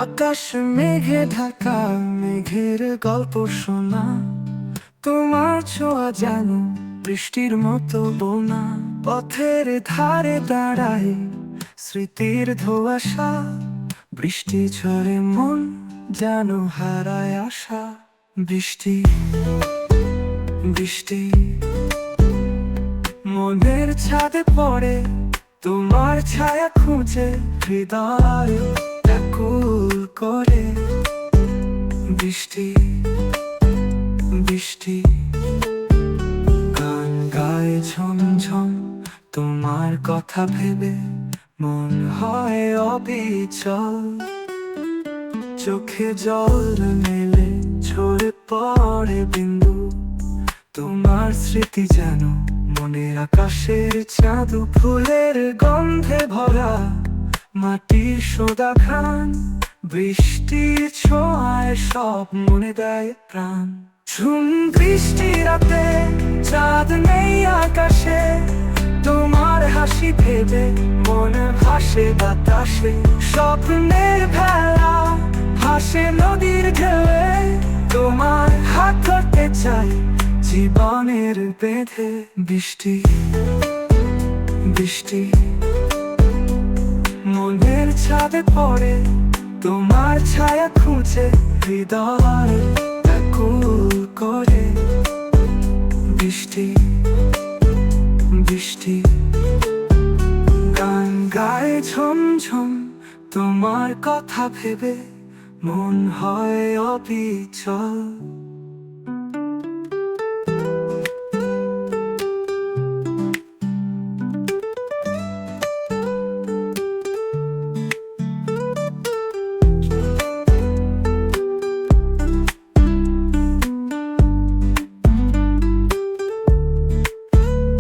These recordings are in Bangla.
আকাশ মেঘে ঢাকা, মেঘের গল্প শোনা, তোমার ছোঁয়া যেন বৃষ্টির মতো বোনা। পথের ধারে দাঁড়ায় স্মৃতির ধোঁয়াশা, বৃষ্টি ঝরে মন যেন হারায় আশা। বৃষ্টি বৃষ্টি মনের ছাদে পড়ে, তোমার ছায়া খুঁজে হৃদয় ব্যাকুল করে। বৃষ্টি বৃষ্টি গান গায় ঝমঝম, তোমার কথা ভেবে মন হয় অবিচল। চোখে জল মেলে ঝরে পড়ে বিন্দু, তোমার স্মৃতি যেন মনের আকাশের চাঁদু। ফুলের গন্ধে ভরা মাটির সোদা খান, বৃষ্টির ছোঁয়ায় সব মনে দেয় প্রাণ। ঝুম বৃষ্টি রাতে চাঁদ নেই আকাশে, তোমার হাসি ভেবে মনে ভাসে বাতাসে। স্বপ্নের ভেলা ভাসে নদীর ঢেউয়ে, তোমার হাত ধরতে চাই জীবনের বেঁধে। বৃষ্টি বৃষ্টি মনের ছাদে পড়ে, তোমার ছায়া খুঁজে হৃদয় ব্যাকুল করে। বৃষ্টি বৃষ্টি গান গায় ঝমঝম, তোমার কথা ভেবে মন হয় অবিচল।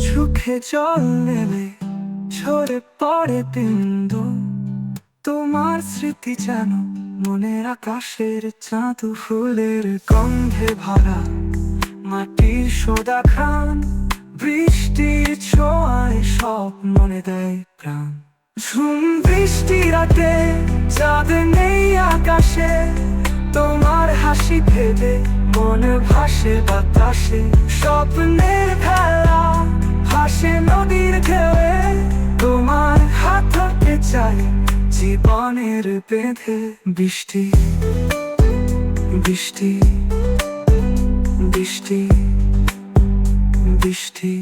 চোখে জল নেমে ঝরে পড়ে বিন্দু, তোমার স্মৃতি যেন মনের আকাশের চাঁদু। ফুলের গন্ধে ভরা মাটির সোদা খান, বৃষ্টির ছোঁয়ায় সব মনে দেয় প্রাণ। ঝুম বৃষ্টি রাতে চাঁদ নেই আকাশে, তোমার হাসি ভেবে মনে ভাসে বাতাসে। স্বপ্নের খেলা ভাসে নদীর ঢেউয়ে, তোমার হাত ধরতে চাই জীবনের বেঁধে। বৃষ্টি বৃষ্টি বৃষ্টি বৃষ্টি।